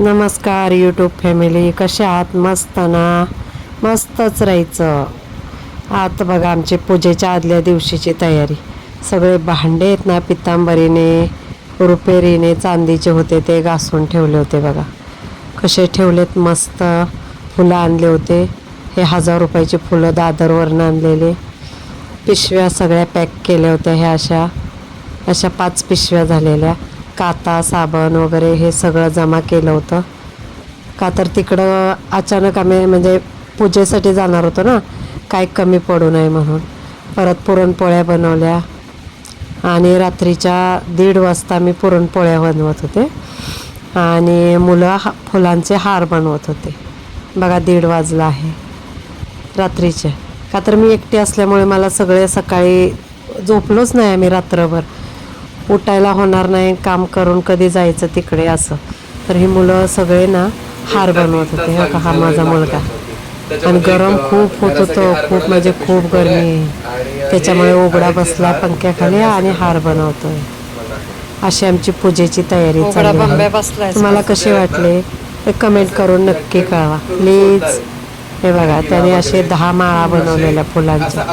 नमस्कार YouTube family, कशा आहात? मस्त ना? मस्तच राहायचं. आता बघा आमची पूजेच्या आदल्या दिवशीची तयारी. सगळे भांडे आहेत ना, पितांबरीने रुपेरीने चांदीचे होते ते घासून ठेवले होते. बघा कसे ठेवलेत, मस्त फुलं आणले होते. हे 1000 रुपयाची फुलं दादरवरून आणलेले. पिशव्या सगळ्या पॅक केल्या होत्या. ह्या अशा 5 पिशव्या झालेल्या. काता साबण वगैरे हे सगळं जमा केलं होतं. का तर तिकडं अचानक आम्ही म्हणजे पूजेसाठी जाणार होतो ना, काय कमी पडू नये म्हणून. परत पुरणपोळ्या बनवल्या आणि रात्रीच्या 1:30 वाजता मी पुरणपोळ्या बनवत होते आणि मुलं फुलांचे हार बनवत होते. बघा 1:30 वाजला आहे रात्रीचे. का तर मी एकटी असल्यामुळे मला सगळे सकाळी झोपलोच नाही आम्ही रात्रभर. उठायला होणार नाही, काम करून कधी जायचं तिकडे असं. तर ही मुलं सगळे ना हार बनवत होते. हा माझा मुलगा. आणि गरम खूप होत होतं, खूप म्हणजे खूप गरमी आहे. त्याच्यामुळे उघडा बसला पंख्याखाली आणि हार बनवतोय. अशी आमची पूजेची तयारी चालली आहे. तुम्हाला कसे वाटले ते कमेंट करून नक्की कळवा प्लीज. हे बघा त्याने असे 10 माळा बनवलेल्या फुलांच्या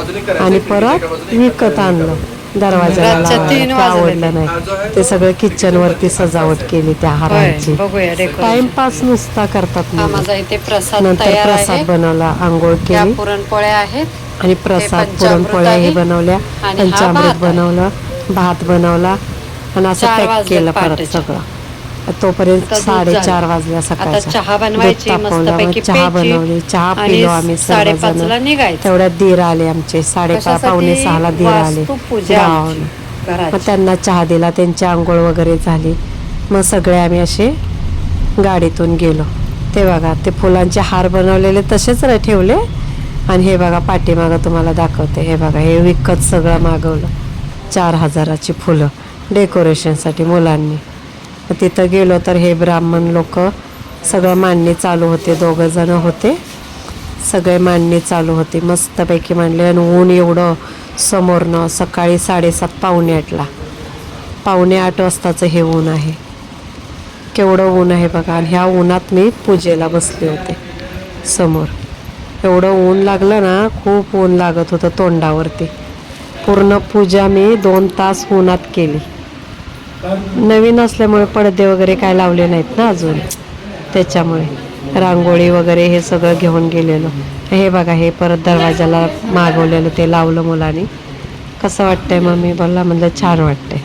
आणि परत विकत आणलं. दरवाजाला आवडलं नाही ते सगळं किचनवरती सजावट केली त्या हारांची. टाइमपास नुसता करतात. नंतर प्रसाद बनवला, आंघोळ केली, पुरणपोळ्या आहेत आणि प्रसाद पुरणपोळ्या हे बनवल्या, पंचामृत बनवलं, भात बनवला आणि असं पॅक केलं परत सगळं. तोपर्यंत 4:30 वाजल्या सकाळच्या. चहा बनवायची, चहा बनवली, चहा पिलो आम्ही सर्वजण. तेवढ्यात दीर आले आमचे. 5:30 पावणे 6ला दीर आले गावाहून. मग त्यांना चहा दिला, त्यांची आंघोळ वगैरे झाली. मग सगळे आम्ही असे गाडीतून गेलो. ते बघा ते फुलांचे हार बनवलेले तसेच ठेवले. आणि हे बघा पाठीमागं तुम्हाला दाखवते. हे बघा हे विकत सगळं मागवलं. 4000ची फुलं डेकोरेशनसाठी मुलांनी. तिथं गेलो तर हे ब्राह्मण लोक सगळं मांडणी चालू होते. 2 जण होते, सगळे मांडणी चालू होती. मस्तपैकी मांडले. आणि ऊन एवढं समोरनं सकाळी 7:30 पावणे 8ला 7:45 वाजताचं हे ऊन आहे. केवढं ऊन आहे बघा. आणि ह्या उन्हात मी पूजेला बसले होते समोर. एवढं ऊन लागलं ना, खूप ऊन लागत होतं तोंडावरती. पूर्ण पूजा मी 2 तास उन्हात केली. नवीन असल्यामुळे पडदे वगैरे काय लावले नाहीत ना अजून, त्याच्यामुळे रांगोळी वगैरे हे सगळं घेऊन गेलेलो. हे बघा हे परत दरवाजाला मागवलेलं ते लावलं मुलांनी. कसं वाटतंय मम्मी? बोलला. म्हणलं छान वाटतंय.